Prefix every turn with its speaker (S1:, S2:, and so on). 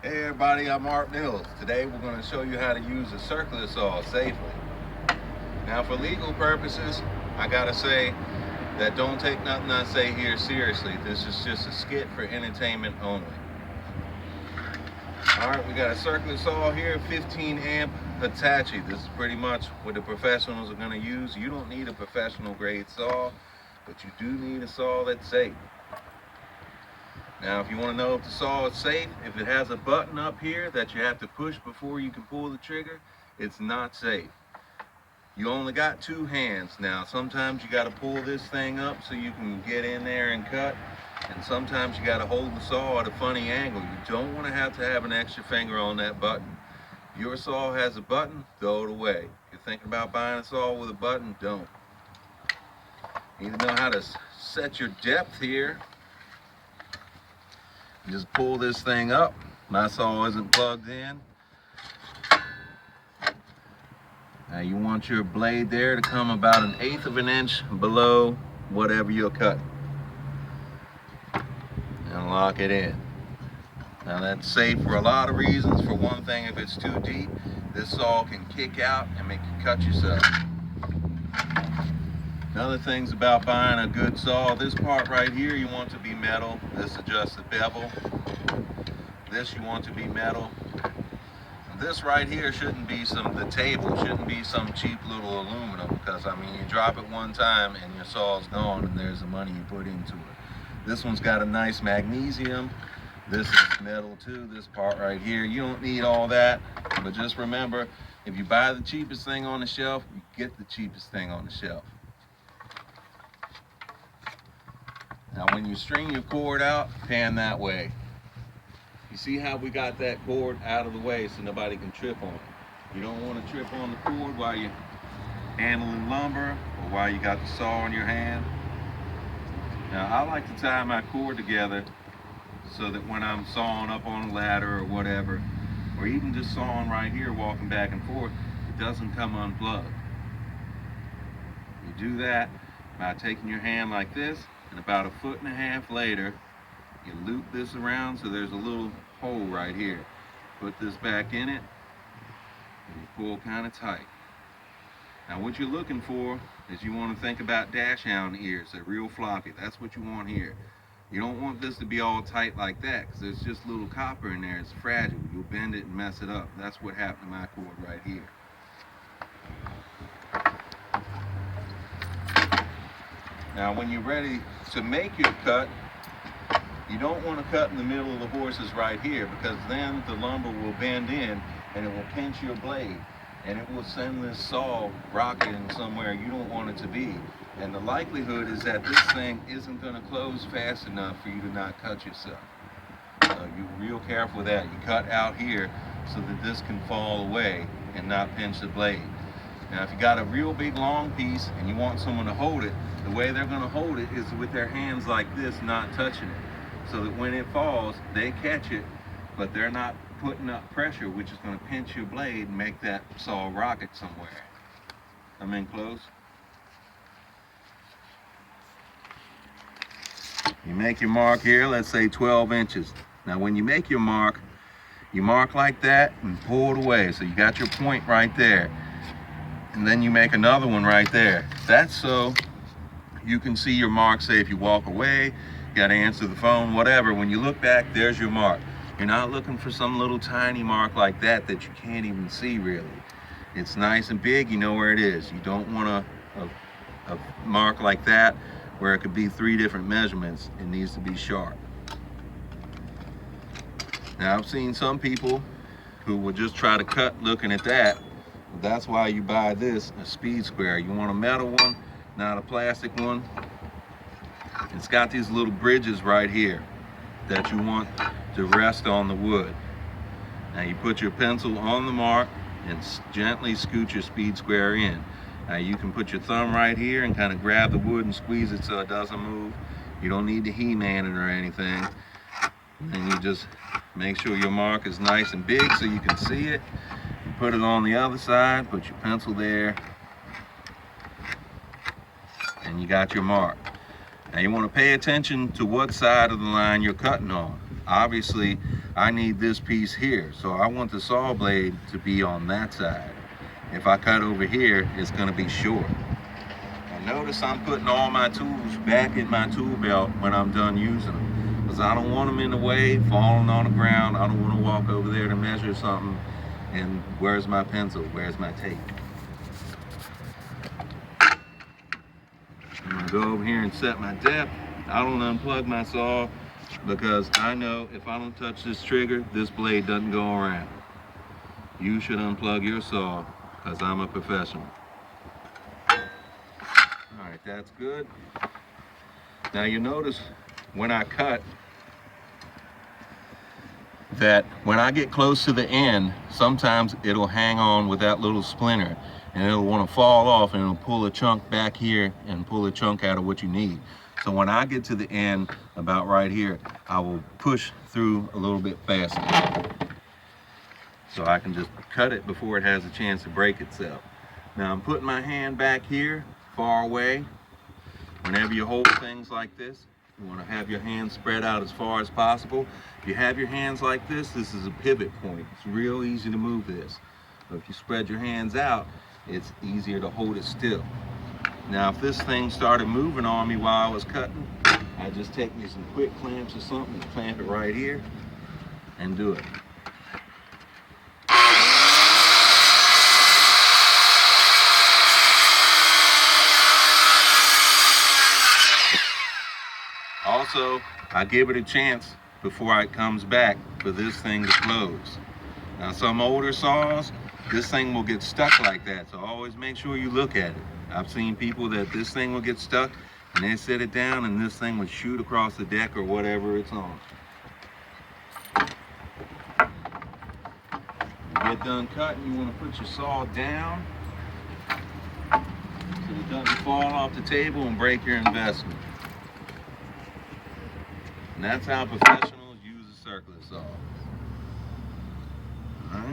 S1: Hey everybody, I'm Art Mills. Today we're going to show you how to use a circular saw safely. Now for legal purposes, I gotta say that don't take nothing I say here seriously. This is just a skit for entertainment only. Alright, we got a circular saw here, 15 amp Hitachi. This is pretty much what the professionals are going to use. You don't need a professional grade saw, but you do need a saw that's safe. Now, if you want to know if the saw is safe, if it has a button up here that you have to push before you can pull the trigger, it's not safe. You only got two hands. Now, sometimes you got to pull this thing up so you can get in there and cut, and sometimes you got to hold the saw at a funny angle. You don't want to have an extra finger on that button. If your saw has a button, throw it away. If you're thinking about buying a saw with a button, don't. You need to know how to set your depth here. You just pull this thing up. My saw isn't plugged in. Now you want your blade there to come about 1/8 of an inch below whatever you're cutting. And lock it in. Now that's safe for a lot of reasons. For one thing, if it's too deep, this saw can kick out and make you cut yourself. Another thing's about buying a good saw, this part right here you want to be metal. This is just the bevel. This you want to be metal. This right here shouldn't be the table shouldn't be some cheap little aluminum, because I mean you drop it one time and your saw's gone and there's the money you put into it. This one's got a nice magnesium. This is metal too, this part right here. You don't need all that, but just remember, if you buy the cheapest thing on the shelf, you get the cheapest thing on the shelf. Now when you string your cord out, pan that way. You see how we got that cord out of the way so nobody can trip on it. You don't want to trip on the cord while you're handling lumber or while you got the saw in your hand. Now I like to tie my cord together so that when I'm sawing up on a ladder or whatever, or even just sawing right here walking back and forth, it doesn't come unplugged. You do that by taking your hand like this, and about 1.5 feet later, you loop this around so there's a little hole right here. Put this back in it, and you pull kind of tight. Now what you're looking for is you want to think about dash hound ears. They're real floppy. That's what you want here. You don't want this to be all tight like that, because there's just little copper in there. It's fragile. You'll bend it and mess it up. That's what happened to my cord right here. Now when you're ready to make your cut, you don't want to cut in the middle of the horses right here, because then the lumber will bend in and it will pinch your blade and it will send this saw rocketing somewhere you don't want it to be. And the likelihood is that this thing isn't going to close fast enough for you to not cut yourself. So you're real careful with that. You cut out here so that this can fall away and not pinch the blade. Now if you got a real big long piece and you want someone to hold it, the way they're going to hold it is with their hands like this, not touching it. So that when it falls, they catch it, but they're not putting up pressure, which is going to pinch your blade and make that saw rocket somewhere. Come in close. You make your mark here, let's say 12 inches. Now when you make your mark, you mark like that and pull it away. So you got your point right there. And then you make another one right there. That's so you can see your mark. Say if you walk away, you got to answer the phone, whatever. When you look back, there's your mark. You're not looking for some little tiny mark like that you can't even see really. It's nice and big, you know where it is. You don't want a mark like that where it could be 3 different measurements. It needs to be sharp. Now I've seen some people who will just try to cut looking at that. That's why you buy this, a speed square. You want a metal one, not a plastic one. It's got these little bridges right here that you want to rest on the wood. Now you put your pencil on the mark and gently scoot your speed square in. Now you can put your thumb right here and kind of grab the wood and squeeze it so it doesn't move. You don't need to He-Man it or anything. And you just make sure your mark is nice and big so you can see it. You put it on the other side, put your pencil there, and you got your mark. Now you want to pay attention to what side of the line you're cutting on. obviously I need this piece here. So I want the saw blade to be on that side. If I cut over here, it's gonna be short. Now notice I'm putting all my tools back in my tool belt when I'm done using them, because I don't want them in the way, falling on the ground. I don't want to walk over there to measure something and where's my pencil, where's my tape. I'm gonna go over here and set my depth. I don't unplug my saw because I know if I don't touch this trigger, this blade doesn't go around. You should unplug your saw because I'm a professional. All right, that's good. Now you notice when I cut that when I get close to the end, sometimes it'll hang on with that little splinter and it'll want to fall off and it'll pull a chunk back here and pull a chunk out of what you need. So when I get to the end, about right here, I will push through a little bit faster. So I can just cut it before it has a chance to break itself. Now I'm putting my hand back here, far away. Whenever you hold things like this, you want to have your hands spread out as far as possible. If you have your hands like this is a pivot point. It's real easy to move this. But if you spread your hands out, it's easier to hold it still. Now if this thing started moving on me while I was cutting, I just take me some quick clamps or something and clamp it right here and do it. Also, I give it a chance before it comes back for this thing to close. Now some older saws, this thing will get stuck like that, so always make sure you look at it. I've seen people that this thing will get stuck and they set it down and this thing would shoot across the deck or whatever it's on. When you get done cutting, you want to put your saw down so it doesn't fall off the table and break your investment. And that's how professionals use a circular saw. All right.